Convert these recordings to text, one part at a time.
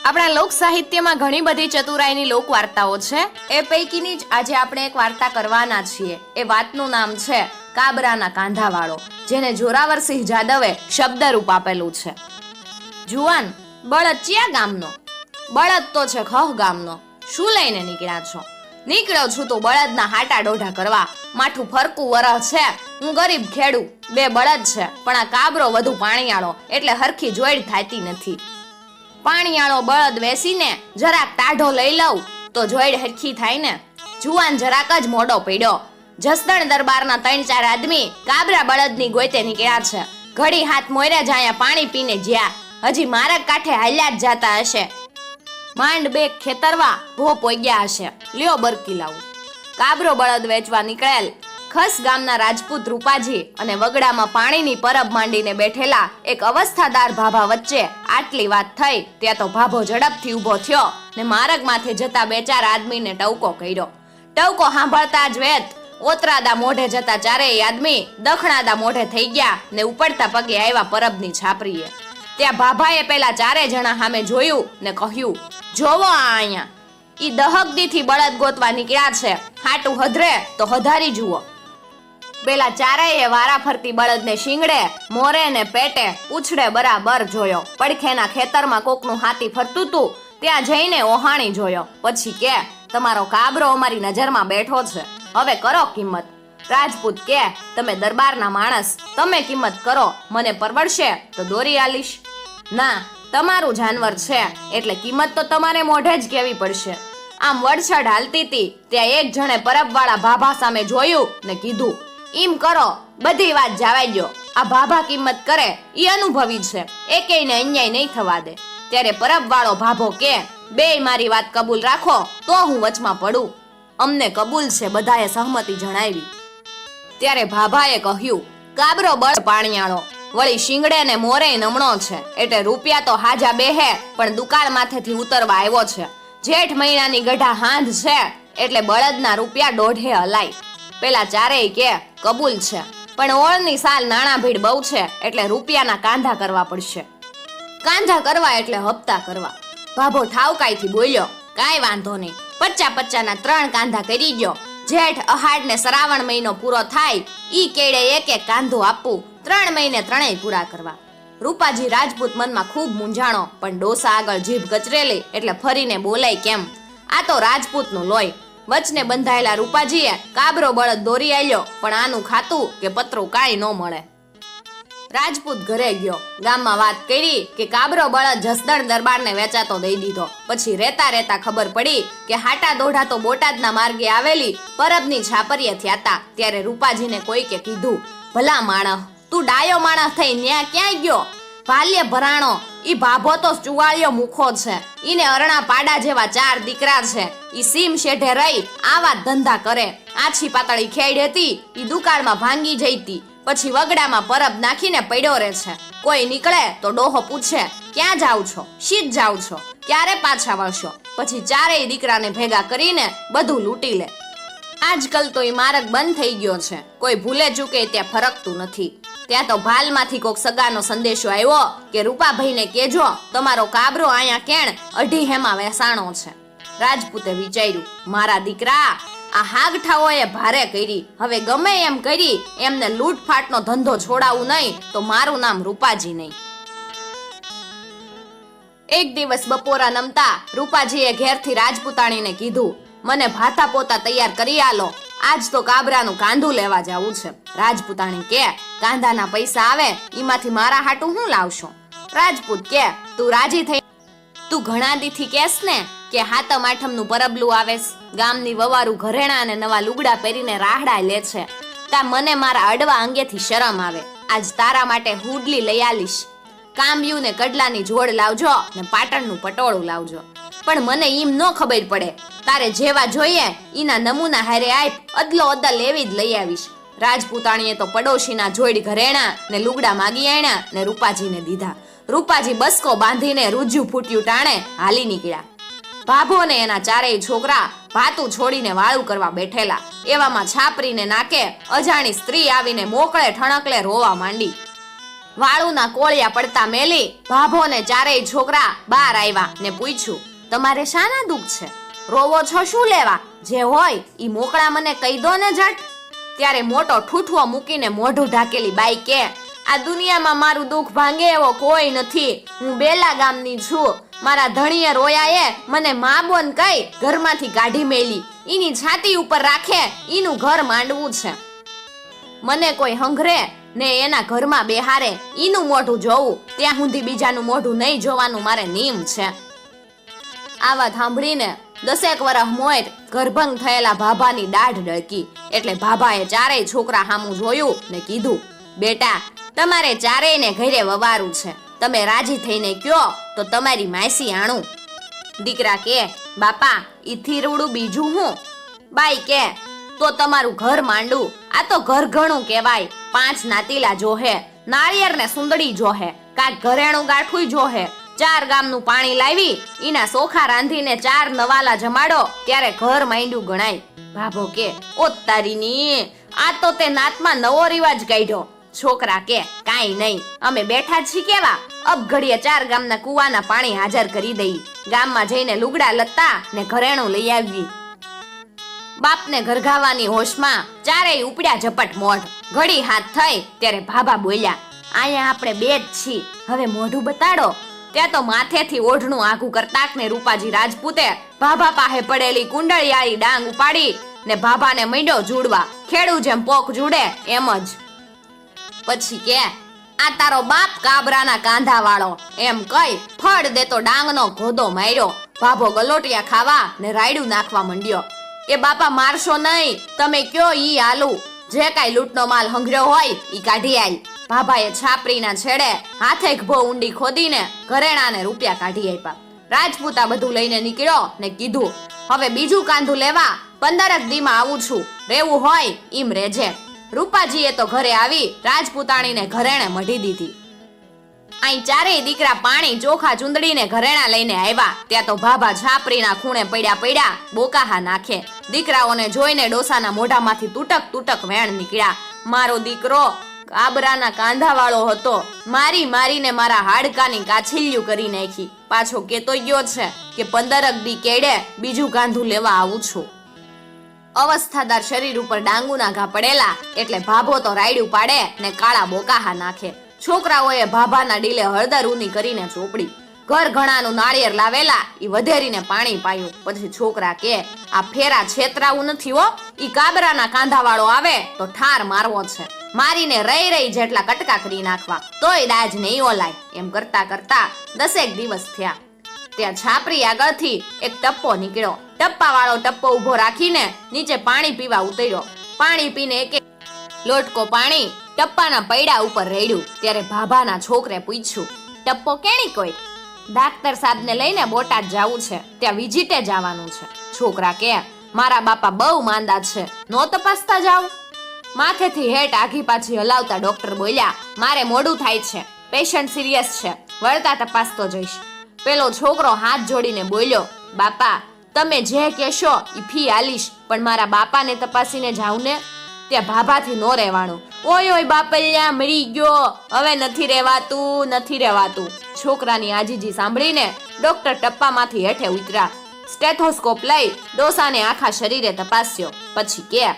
આપણા લોક સાહિત્યમાં ઘણી બધી ચતુરાઈની લોક વાર્તાઓ છે. એ પૈકીની જ આજે આપણે એક વાર્તા કરવાના છીએ. એ વાતનું નામ છે કાબરાના કાંધાવાળો, જેને જોરાવરસિંહ જાદવે શબ્દરૂપ આપેલું છે. જુવાન, બળદ ચ્યા ગામનો? બળદ તો છે ખહ ગામનો. શું લઈને નીકળ્યા છો? નીકળ્યો છું તો બળદના હાટા ડોઢા કરવા. માઠું ફરકું વરહ છે. હું ગરીબ ખેડૂ, બે બળદ છે, પણ આ કાબરો વધુ પાણીયાળો એટલે હરખી જોઈડ થાતી નથી. પાણીયાળો બળદ વેસીને જરાક ટાઢો લઈ લઉં તો જોઈડ હરખી થાય ને. જુવાન જરાક જ મોડો પડ્યો. જસદણ દરબારના 3-4 આદમી કાબરા બળદની ગોતે નીકળ્યા છે. ઘડી હાથ મોયરે જ અહીંયા પાણી પીને જ્યાં. હજી મારગ કાંઠે હાલ્યા જ જાતા હશે. માંડ બે ખેતરવા ભો પોગ્યા હશે. લ્યો બરકી લાવું. કાબરો બળદ વેચવા નીકળેલ ખસ ગામના રાજપૂત રૂપાજી અને વગડામાં પાણીની પરબ માંડીને બેઠેલા એક અવસ્થાદાર ભાભા વચ્ચે આટલી વાત થઈ ત્યાં તો ભાભો ઝડપથી ઊભો થયો ને માર્ગ માથે જતા 2-4 આદમીને ટવકો કર્યો. ટવકો સાંભળતા જ વેત ઓતરાદા મોઢે જતા ચારેય આદમી દખણાદા મોઢે થઈ ગયા ને ઉપડતા પગે આવ્યા પરબની છાપરીએ. ત્યાં ભાભાએ પેલા 4 જણા સામે જોયું ને કહ્યું, જોવો આ અહીંયા, ઈ દહકદીથી બળદ ગોતવા નીકળ્યા છે. હાટું હધરે તો હધારી જુઓ. પેલા 4 વારા ફરતી બળદને શીંગડે, મોરે ને પેટે, ઉછડે બરાબર જોયો. પડખેના ખેતરમાં કોકનું હાથી ફરતું તું ત્યાં જઈને ઓહાણી જોયો. પછી કે, તમારો કાબરો અમારી નજરમાં બેઠો છે, હવે કરો કિંમત. રાજપૂત કે, તમે દરબારના માણસ, તમે કિંમત કરો, મને પરવડશે તો દોરી આલીશ. ના, તમારું જાનવર છે એટલે કિંમત તો તમારે મોઢે જ કહેવી પડશે. આમ વડછડ હાલતી હતી ત્યાં એક જણે પરબવાળા ભાભા સામે જોયું ને કીધું, ઈમ કરો, બધી વાત જાવાઈ ગયો. આ ભાભા કિંમત કરે ઈ અનુભવી છે, એકેયને અન્યાય નહીં થવા દે. ત્યારે પરબવાળો ભાભો કે, બેય મારી વાત કબૂલ રાખો તો હું વચમાં પડું. અમને કબૂલ છે, બધાએ સહમતિ જણાવી. ત્યારે ભાભાએ કહ્યું, કાબરો બળ પાણીયાળો, વળી શીંગડે ને મોરે નમણો છે, એટલે રૂપિયા તો હાજા બેહે પણ દુકાળ માથેથી ઉતરવા આવ્યો છે. જેઠ મહિનાની ગઢા હાંધ છે એટલે બળદના રૂપિયા 1.5 હલાય. પેલા 4 કે કબૂલ છે, પણ ઓળની સાલ નાણા ભીડ બહુ છે એટલે રૂપિયાના કાંધા કરવા પડશે. કાંધા કરવા એટલે હપ્તા કરવા. ભાભો ઠાવકાઈથી બોલ્યો, કાંઈ વાંધો નહીં, 50-50ના 3 કાંધા કરી ગયો. જેઠ અહાડ ને શ્રાવણ મહિનો પૂરો થાય ઈ કેડે એક કાંધો આપવું, 3 મહિને 3 પૂરા કરવા. રૂપાજી રાજપૂત મનમાં ખૂબ મૂંઝાણો, પણ ડોસા આગળ જીભ કચરેલી એટલે ફરીને બોલાય કેમ. આ તો રાજપૂતનું લોહી. વચને બંધાયેલા રૂપાજીએ કાબરો બળદ દોરી આવ્યો, પણ આનું ખાતું કે પતરું કાંઈ ન મળે. રાજપૂત ઘરે ગયો, ગામમાં વાત કરી કે કાબરો બળદ જસદણ દરબારને વેચાતો દઈ દીધો. પછી રેતા ખબર પડી કે હાટા દોઢા તો બોટાદના માર્ગે આવેલી પરબની છાપરીએ થયાતા. ત્યારે રૂપાજીને કોઈકે કીધું, ભલા માણસ, તું ડાયો માણસ થઈ ન્યા ક્યાં ગયો? ભાલ્ય ભરાણો, ઈ ભાભો તો ચુવાળિયો મુખો છે, ઈને અરણા પાડા જેવા 4 દીકરા છે. ઈ સીમ શેઢે રહી આવા ધંધા કરે. આછી પાતળી ખેડ હતી ઈ દુકાળમાં ભાંગી જઈતી, પછી વગડામાં પરબ નાખીને પડ્યો રહે છે. કોઈ નીકળે તો ડોહો પૂછે, ક્યાં જાવ છો, શીત જાવ છો, ક્યારે પાછા વળશો? પછી 4 દીકરાને ભેગા કરીને બધું લૂંટી લે. આજકાલ તો ઈ માર્ગ બંધ થઈ ગયો છે, કોઈ ભૂલે ચૂકે ત્યાં ફરકતું નથી. ત્યાં તો ભાલમાંથી કોક સગાનો સંદેશો આવ્યો કે રૂપાભાઈને કેજો તમારો કાબરો અહીંયા કેણ 2.5 હેમાં વેસાણો છે. રાજપૂતે વિચાર્યું, મારા દીકરા, આ હાગઠાઓએ ભારે કરી, હવે ગમે એમ કરી એમને લૂંટફાટનો ધંધો છોડાવું નહીં તો મારું નામ રૂપાજી નહીં. એક દિવસ બપોરા નમતા રૂપાજીએ ઘેરથી રાજપૂતાણીને કીધું, મને ભાતા પોતા તૈયાર કરી આલો, આજ તો કાબરાનું કાંધું લેવા જાવું છે. રાજપૂતાણી કે, કાંધાના પૈસા આવે ઈમાંથી મારા હાટું હું લાવશો? રાજપૂત કે, તું રાજી થઈ, તું ઘણા દીથી કેસ ને કે હાતમ આઠમનું પરબલું આવેસ, ગામની વવારું ઘરેણા અને નવા લુગડા પહેરીને રાહડા લે છે, તા મને મારા અડવા અંગેથી શરમ આવે. આજ તારા માટે હુડલી લઈ આલીશ. કામ્યું ને કડલાની જોડ લાવજો ને પાટણનું પટોળું લાવજો, પણ મને ઈમ ન ખબર પડે. તારે જેવા જોઈએ ઈના નમૂના હારે આપ, અદલો અદલ એવી જ લઈ આવીશ. રાજપૂતાણીએ તો પડોશીના જોડ ઘરેણા ને લુગડા માગી આણ્યા ને રૂપાજીને દીધા. રૂપાજી બસકો બાંધીને રૂજ્યું ફૂટ્યું ટાણે હાલી નીકળ્યા. ભાભો ને એના 4 છોકરા ભાતું છોડીને વાળું કરવા બેઠેલા. એવામાં છાપરીને નાકે અજાણી સ્ત્રી આવીને મોકળે ઠણકલે રોવા માંડી. વાળુના કોળિયા પડતા મેલી ભાભો ને ચારેય છોકરા બહાર આવ્યા ને પૂછ્યું, તમારે શાના દુઃખ છે? રોવો છો શું લેવા? જે હોય ઈ મોકળા મને કહી દો ને જટ. ત્યારે મોટો ઠૂઠવો મૂકીને મોઢું ઢાકેલી બાઈ કે, આ દુનિયામાં મારું દુઃખ ભાંગે એવો કોઈ નથી. હું બેલા ગામની છું. મારા ધણીએ રોયાએ મને મા બોન કહી ઘરમાંથી કાઢી મેલી. ઈની છાતી ઉપર રાખે ઈનું ઘર માંડવું છે. મને કોઈ હંઘરે ને એના ઘરમાં બેહારે ઈનું મોઢું જોવું, ત્યાં સુધી બીજાનું મોઢું નહીં જોવાનું મારે નિયમ છે. આ વાત સાંભળીને 10 વર્ષ મોર ગર્ભંગ થયેલા ભાભાની દાઢ ડળકી. એટલે ભાભાએ ચારેય છોકરા સામું જોયું ને કીધું, બેટા તમારે ચારેયને ઘરે વવારું છે. તમે રાજી થઈને કયો તો તમારી માસી આણું. દીકરા કે, બાપા ઈ થીરવડું બીજું હું? બાઈ કે, તો તમારું ઘર માંડું. આ તો ઘર ઘણું કહેવાય. 5 નાતીલા જોહે, નાળિયેર ને સુંદડી જોહે, કાંક ઘરેણું ગાંઠું જોહે. 4 ગામનું પાણી લાવી ઈના સોખા રાંધીને 4 નવાલા જમાડો ત્યારે ઘર માંડ્યું ગણાય. ભાભો કે, ઓ તારીની, આ તો તે નાતમાં નવો રિવાજ કાઢ્યો. છોકરા કે, કાંઈ નહીં, અમે બેઠા છીએ કેવા. અબ ઘડીએ 4 ગામના કુવાના પાણી હાજર કરી દઈ. ગામમાં જઈને લુગડા લત્તા ને ઘરેણું લઈ આવી. બાપને ઘરઘાવાની હોશમાં ચારેય ઉપડ્યા ઝપટ મોઢ. ઘડી હાથ થઈ ત્યારે ભાભા બોલ્યા, અહીંયા આપણે બે જ છીએ, હવે મોઢું બતાડો. ત્યાં તો માથેથી ઓઢણું આઘું કરતાક ને રૂપાજી રાજપૂતે ભાભા પાસે પડેલી કુંડળિયાળી ડાંગ ઉપાડી ને ભાભાને મંડ્યો જુડવા. ખેડૂ જેમ પોક જુડે એમ જ. પછી કે, આ તારો બાપ કાબરાના કાંધા વાળો, એમ કઈ ફળ દેતો ડાંગનો ઘોદો માર્યો. ભાભો ગલોટિયા ખાવા ને રાયડું નાખવા મંડ્યો. એ બાપા મારશો નહીં, તમે કયો ઈ આલુ. જે કાંઈ લૂંટનો માલ હંગર્યો હોય ઈ કાઢી આલ. ભાભાએ છાપરીના છેડે હાથે ગભો ઊંડી ખોદીને ઘરેણાને રૂપિયા કાઢી આપ્યા. રાજપૂતા બધું લઈને નીકળ્યો ને કીધું, હવે બીજું કાંધું લેવા 15 દીમાં આવું છું. રેવું હોય ઈમ રેજે. રૂપાજીએ તો ઘરે આવી રાજપૂતાણીને ઘરેણે મઢી દીધી. અહીં ચારેય દીકરા પાણી ચોખા ચૂંદડીને ઘરેણા લઈને આવ્યા. ત્યાં તો ભાભા છાપરીના ખૂણે પડ્યા બોકાહા નાખે. દીકરાઓને જોઈને ડોસાના મોઢામાંથી તૂટક વેણ નીકળ્યા. મારો દીકરો કાબરાના કાંધા વાળો હતો. મારીને મારા હાડકાની કાછીલ્યું કરી નાખી. પાછો કેતો ગયો છે કે 15 દી કેડે બીજું કાંધું લેવા આવું છું. અવસ્થાદાર શરીર ઉપર ડાંગુના ઘા પડેલા એટલે ભાભો તો રાયડું પાડે ને કાળા બોકાહા નાખે. છોકરાઓએ ભાભાના ડીલે હળદર ઊની કરીને ચોપડી. ઘર ઘણાનું નાળિયેર લાવેલા ઈ વધેરીને પાણી પાયું. પછી છોકરા કે, આ ફેરા છેતરાવું નથી હો. ઈ કાબરાના કાંધા વાળો આવે તો ઠાર મારવો છે. મારીને રહી જેટલા કટકા કરી નાખવા, તોય દાજ નહીં ઓલાય. એમ કરતા 10 દિવસ થયા. ત્યાં છાપરી આગળથી એક ટપ્પો નીકળ્યો. ટપ્પા વાળો ટપ્પો ઉભો રાખીને નીચે પાણી પીવા ઉતર્યો. પાણી પીને એક લોટકો પાણી ટપ્પાના પૈડા ઉપર રેડ્યું. ત્યારે ભાભાના છોકરે પૂછ્યું, ટપ્પો કેણી કોઈ? ડાક્ટર સાહેબને લઈને બોટાદ જાવું છે, ત્યાં વિઝિટે જવાનું છે. છોકરા કે, મારા બાપા બહુ માંદા છે, નો તપાસતા જાવ? માથેથી હેઠ આઘી પાછી હલાવતા ડોક્ટર બોલ્યા, મારે મોડું થાય છે, પેશન્ટ સિરિયસ છે, વળતા તપાસતો જઈશ. પેલો છોકરો હાથ જોડીને બોલ્યો, બાપા તમે જે કહેશો ઈ ફી આલીશ, પણ મારા બાપાને તપાસીને જાવ ને. ત્યાં ભાભાથી નો રહેવાનું. ઓય બાપલ્યા મરી ગયો, હવે નથી રહેવાતું. છોકરાની આજીજી સાંભળીને ડોક્ટર ટપ્પામાંથી હેઠે ઉતર્યા. સ્ટેથોસ્કોપ લઈ ડોસાને આખા શરીરે તપાસ્યો. પછી કે,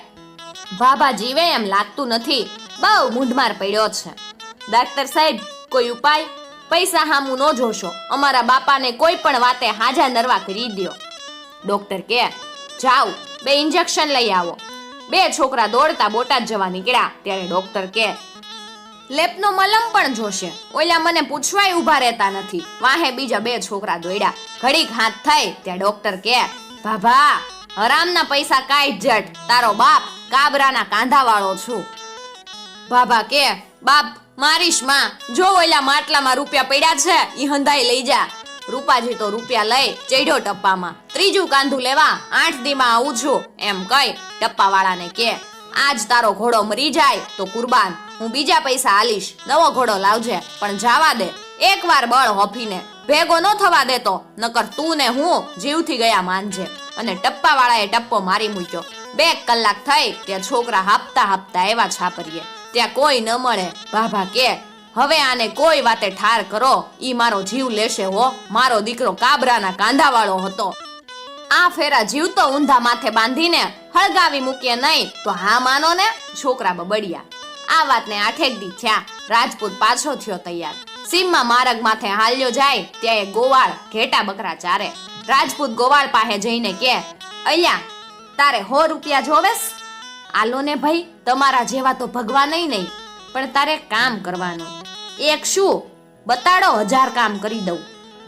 ભાભા જીવે એમ લાગતું નથી, બહુ મૂંઢમાર પડ્યો છે. ડાક્ટર સાહેબ કોઈ ઉપાય? પૈસા હામું નો જોશો, અમારા બાપાને કોઈ પણ વાતે હાજા નરવા કરી દ્યો. ડોક્ટર કે, જાઓ 2 ઇન્જેક્શન લઈ આવો. 2 છોકરા દોડતા બોટાદ જવા નીકળ્યા. ત્યારે ડોક્ટર કે, લેપનો મલમ પણ જોશે. ઓલા મને પૂછવાય ઊભા રહેતા નથી. વાહે બીજા 2 છોકરા દોડ્યા. ઘડીક હાથ થઈ ત્યાં ડોક્ટર કે, ભાભા હરામના પૈસા કાઢ જટ, તારો બાપ કાબરાના કાંધા વાળો છું. ભાભા કે, બાપ મારીશ માં, જો ઓલા માટલામાં રૂપિયા પડ્યા છે ઈ હંધાઈ લઈ જા. રૂપાજી તો રૂપિયા લઈ ચડ્યો ટપ્પામાં. ત્રીજું કાંધું લેવા 8 દીમાં આવું છું એમ કઈ ટપ્પા વાળાને કે, આજ તારો ઘોડો મરી જાય તો કુરબાન, હું બીજા પૈસા આલીશ, નવો ઘોડો લાવજે, પણ જાવા દે એકવાર બળ હોફીને, ભેગો ન થવા દેતો, નકર તું ને હું જીવથી ગયા માનજે. અને ટપ્પા વાળાએ ટપ્પો મારી મૂક્યો. 2 કલાક થઈ ત્યાં છોકરા હાપતા એવા છાપરીએ. ત્યાં કોઈ ન મળે. ભાભા કે, હવે આને કોઈ વાતે ઠાર કરો, ઈ મારો જીવ લેશે હો. મારો દીકરો કાબરાના કાંધાવાળો હતો. આ ફેરા જીવતો ઊંધા માથે બાંધીને હળગાવી મૂકીએ નહીં તો હા માનો ને. છોકરા બબડિયા. આ વાતને 8 દી થયા. રાજપૂત પાછો થયો તૈયાર. સીમમાં માર્ગ માથે હાલ્યો જાય ત્યાં એ ગોવાળ ઘેટા બકરા ચારે. રાજપૂત ગોવાળ પાસે જઈને કે, અલ્યા તારે 100 રૂપિયા જોવેસ? આલો ને ભાઈ, તમારા જેવા તો ભગવાન નહીં, પણ તારે કામ કરવાનું. એક શું બતાડો, 1000 કામ કરી દઉં.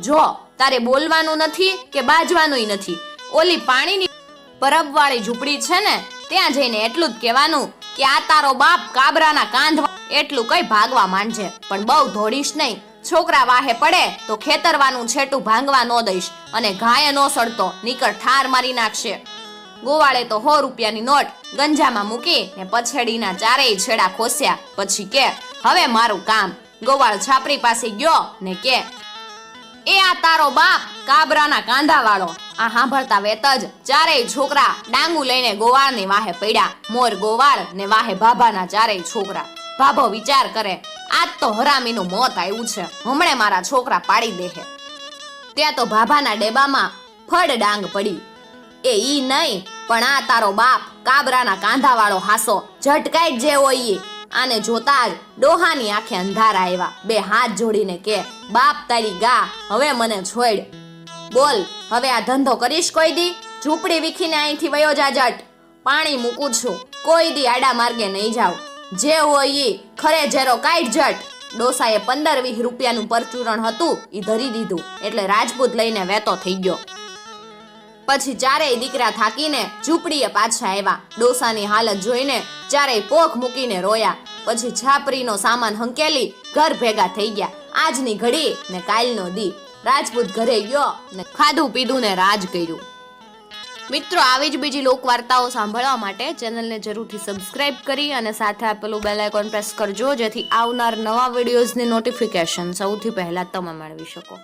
જો તારે બોલવાનું નથી કે બાજવાનું નથી. ઓલી પાણીની પરબવાળી ઝૂંપડી છે ને, ત્યાં જઈને એટલું જ કહેવાનું કે આ તારો બાપ કાબરાના કાંધ. એટલું કઈ ભાગવા માંડજે, પણ બહુ દોડીશ નહીં. છોકરા વાહે પડે તો ખેતરવાનું છેટું ભાંગવા ન દઈશ, અને ઘાયે નો સડતો નીકળ ઠાર મારી નાખશે. ગોવાળે તો 100 રૂપિયાની નોટ ગંજામાં મૂકી ને પછેડીના ચારેય છેડા ખોસ્યા. પછી કે, હવે મારું કામ. ગોવાળ છાપરી પાસે ગયો ને કે, એ આ તારો બાપ કાબરાના કાંધાવાળો. આ સાંભળતા વેત જ ચારેય છોકરા ડાંગુ લઈને ગોવાળની વાહે પડ્યા. મોર ગોવાળ ને વાહે ભાભાના ચારેય છોકરા. ભાભો વિચાર કરે, આજ તો હરામીનું મોત આવ્યું છે, હમણે મારા છોકરા પાડી દેહે. ત્યાં તો ભાભાના ડેબામાં ફળ ડાંગ પડી. એ ઈ નહીં, પણ આ તારો બાપ કાબરાના કાંધાવાળો હાસો ઝટકાઈ જે હોય. આને જોતા જ ડોહાની આંખે અંધારા આવ્યા. 2 હાથ જોડીને કે, બાપ તારી ગા, હવે મને છોડ. બોલ, હવે આ ધંધો કરીશ કોઈ દી? ઝૂંપડી વીખીને અહીંથી વયો જા જટ. પાણી મૂકું છું, કોઈ દી આડા માર્ગે નહીં જાવ. જે હોય ઈ ખરે જેરો કાઢ જટ. ડોસાએ 15-20 રૂપિયાનું પરચુરણ હતું ઈ ધરી દીધું એટલે રાજપૂત લઈને વેતો થઈ ગયો. પછી ચારેય દીકરા થાકીને ઝૂંપડીએ પાછા આવ્યા. ડોસાની હાલત જોઈને ચારેય પોખ મૂકીને રોયા. પછી છાપરીનો સામાન હંકેલી ઘર ભેગા થઈ ગયા. આજની ઘડી ને કાલનો દી. રાજપૂત ઘરે ગયો ને ખાધું પીધું ને રાજ કર્યું. મિત્રો, આવી જ બીજી લોક વાર્તાઓ સાંભળવા માટે ચેનલને જરૂરથી સબસ્ક્રાઇબ કરી અને સાથે આપેલું બેલ આઇકોન પ્રેસ કરજો, જેથી આવનાર નવા વિડીયોઝની નોટિફિકેશન સૌથી પહેલા તમે મેળવી શકો.